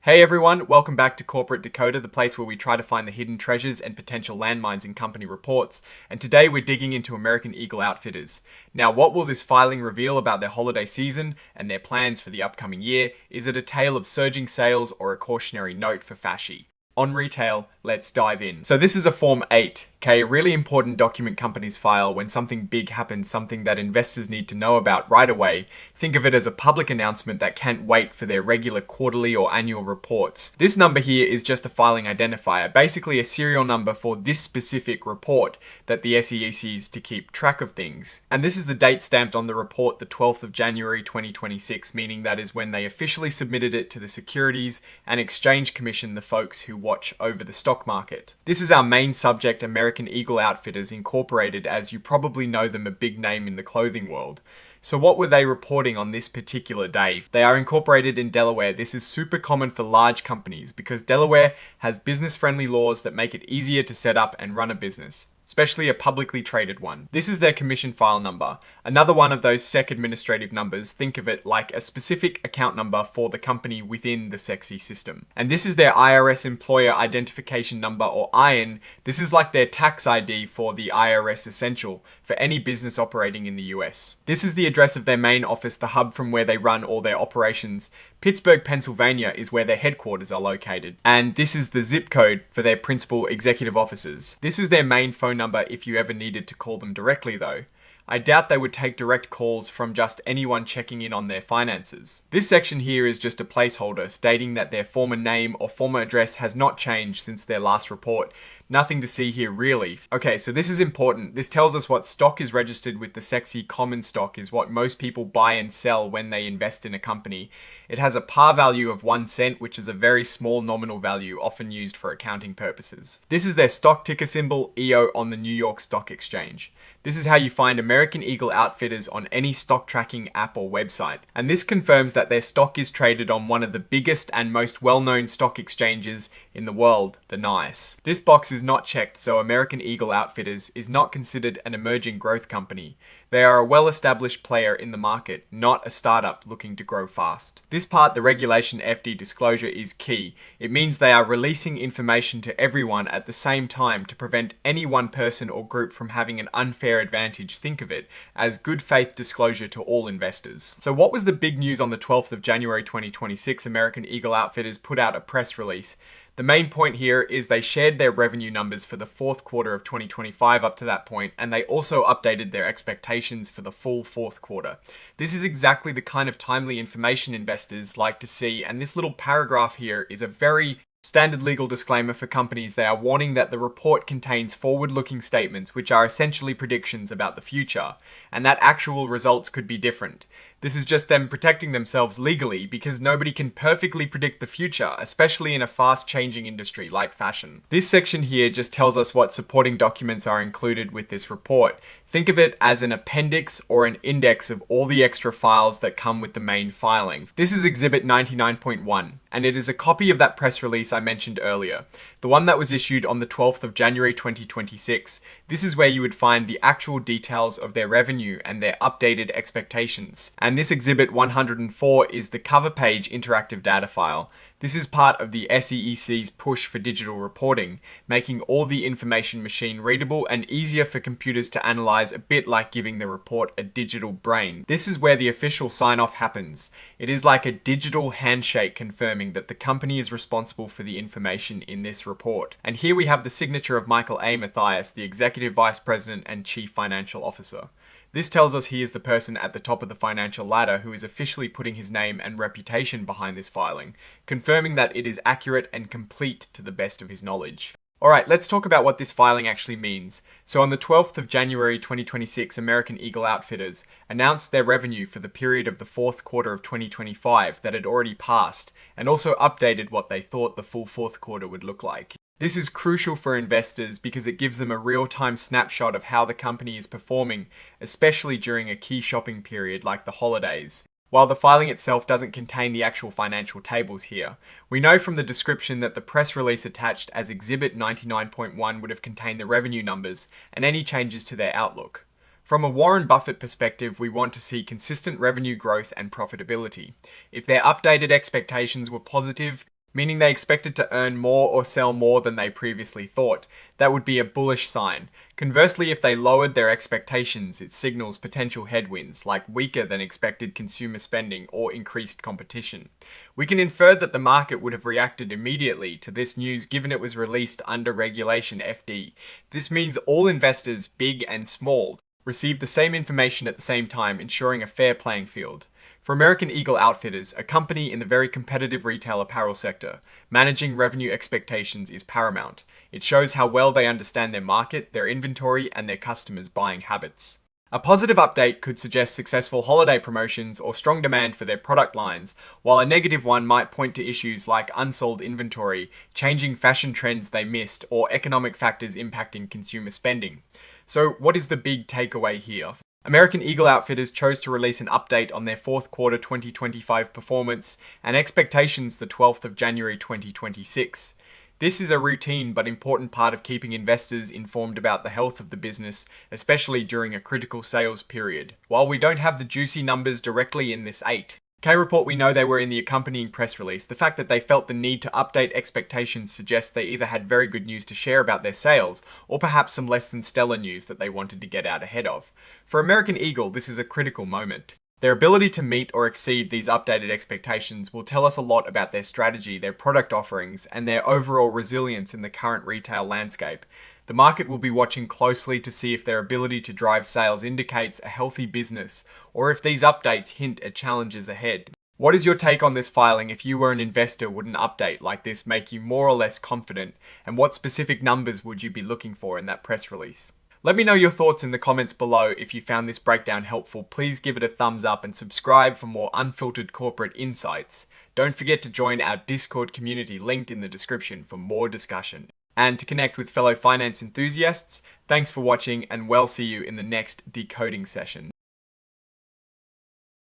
Hey everyone, welcome back to Corporate Dakota, the place where we try to find the hidden treasures and potential landmines in company reports. And today we're digging into American Eagle Outfitters. Now, what will this filing reveal about their holiday season and their plans for the upcoming year? Is it a tale of surging sales or a cautionary note for fashy? On retail, let's dive in. So this is a Form 8, okay, a really important document companies file when something big happens, something that investors need to know about right away. Think of it as a public announcement that can't wait for their regular quarterly or annual reports. This number here is just a filing identifier, basically a serial number for this specific report that the SEC uses to keep track of things. And this is the date stamped on the report, the 12th of January 2026, meaning that is when they officially submitted it to the Securities and Exchange Commission, the folks who watch over the stock market. This is our main subject, American Eagle Outfitters Incorporated, as you probably know them, a big name in the clothing world. So what were they reporting on this particular day? They are incorporated in Delaware. This is super common for large companies because Delaware has business-friendly laws that make it easier to set up and run a business, especially a publicly traded one. This is their commission file number. Another one of those SEC administrative numbers. Think of it like a specific account number for the company within the SEC system. And this is their IRS Employer Identification Number, or IN. This is like their tax ID for the IRS Essential for any business operating in the US. This is the address of their main office, the hub from where they run all their operations. Pittsburgh, Pennsylvania is where their headquarters are located. And this is the zip code for their principal executive officers. This is their main phone number if you ever needed to call them directly though. I doubt they would take direct calls from just anyone checking in on their finances. This section here is just a placeholder stating that their former name or former address has not changed since their last report. Nothing to see here really. Okay, so this is important. This tells us what stock is registered with the SEC. Common stock is what most people buy and sell when they invest in a company. It has a par value of 1 cent, which is a very small nominal value, often used for accounting purposes. This is their stock ticker symbol, EO, on the New York Stock Exchange. This is how you find American Eagle Outfitters on any stock tracking app or website. And this confirms that their stock is traded on one of the biggest and most well-known stock exchanges in the world, the NYSE. This box is not checked, so American Eagle Outfitters is not considered an emerging growth company. They are a well-established player in the market, not a startup looking to grow fast. This part, the Regulation FD disclosure, is key. It means they are releasing information to everyone at the same time to prevent any one person or group from having an unfair advantage. Think of it as good faith disclosure to all investors. So what was the big news on the 12th of January 2026? American Eagle Outfitters put out a press release. The main point here is they shared their revenue numbers for the fourth quarter of 2025 up to that point, and they also updated their expectations for the full fourth quarter. This is exactly the kind of timely information investors like to see, and this little paragraph here is a very standard legal disclaimer for companies. They are warning that the report contains forward-looking statements which are essentially predictions about the future, and that actual results could be different. This is just them protecting themselves legally because nobody can perfectly predict the future, especially in a fast-changing industry like fashion. This section here just tells us what supporting documents are included with this report. Think of it as an appendix or an index of all the extra files that come with the main filing. This is Exhibit 99.1, and it is a copy of that press release I mentioned earlier, the one that was issued on the 12th of January 2026. This is where you would find the actual details of their revenue and their updated expectations. And this Exhibit 104 is the cover page interactive data file. This is part of the SEC's push for digital reporting, making all the information machine readable and easier for computers to analyze, a bit like giving the report a digital brain. This is where the official sign-off happens. It is like a digital handshake confirming that the company is responsible for the information in this report. And here we have the signature of Michael A. Matthias, the Executive Vice President and Chief Financial Officer. This tells us he is the person at the top of the financial ladder who is officially putting his name and reputation behind this filing, confirming that it is accurate and complete to the best of his knowledge. Alright, let's talk about what this filing actually means. So on the 12th of January 2026, American Eagle Outfitters announced their revenue for the period of the fourth quarter of 2025 that had already passed, and also updated what they thought the full fourth quarter would look like. This is crucial for investors because it gives them a real-time snapshot of how the company is performing, especially during a key shopping period like the holidays. While the filing itself doesn't contain the actual financial tables here, we know from the description that the press release attached as Exhibit 99.1 would have contained the revenue numbers and any changes to their outlook. From a Warren Buffett perspective, we want to see consistent revenue growth and profitability. If their updated expectations were positive, meaning they expected to earn more or sell more than they previously thought. That would be a bullish sign. Conversely, if they lowered their expectations, it signals potential headwinds, like weaker than expected consumer spending or increased competition. We can infer that the market would have reacted immediately to this news given it was released under Regulation FD. This means all investors, big and small, received the same information at the same time, ensuring a fair playing field. For American Eagle Outfitters, a company in the very competitive retail apparel sector, managing revenue expectations is paramount. It shows how well they understand their market, their inventory, and their customers' buying habits. A positive update could suggest successful holiday promotions or strong demand for their product lines, while a negative one might point to issues like unsold inventory, changing fashion trends they missed, or economic factors impacting consumer spending. So, what is the big takeaway here? American Eagle Outfitters chose to release an update on their fourth quarter 2025 performance and expectations the 12th of January 2026. This is a routine but important part of keeping investors informed about the health of the business, especially during a critical sales period. While we don't have the juicy numbers directly in this 8, K-Report we know they were in the accompanying press release. The fact that they felt the need to update expectations suggests they either had very good news to share about their sales, or perhaps some less than stellar news that they wanted to get out ahead of. For American Eagle, this is a critical moment. Their ability to meet or exceed these updated expectations will tell us a lot about their strategy, their product offerings, and their overall resilience in the current retail landscape. The market will be watching closely to see if their ability to drive sales indicates a healthy business, or if these updates hint at challenges ahead. What is your take on this filing? If you were an investor, would an update like this make you more or less confident? And what specific numbers would you be looking for in that press release? Let me know your thoughts in the comments below. If you found this breakdown helpful, please give it a thumbs up and subscribe for more unfiltered corporate insights. Don't forget to join our Discord community linked in the description for more discussion. And to connect with fellow finance enthusiasts, thanks for watching and we'll see you in the next decoding session.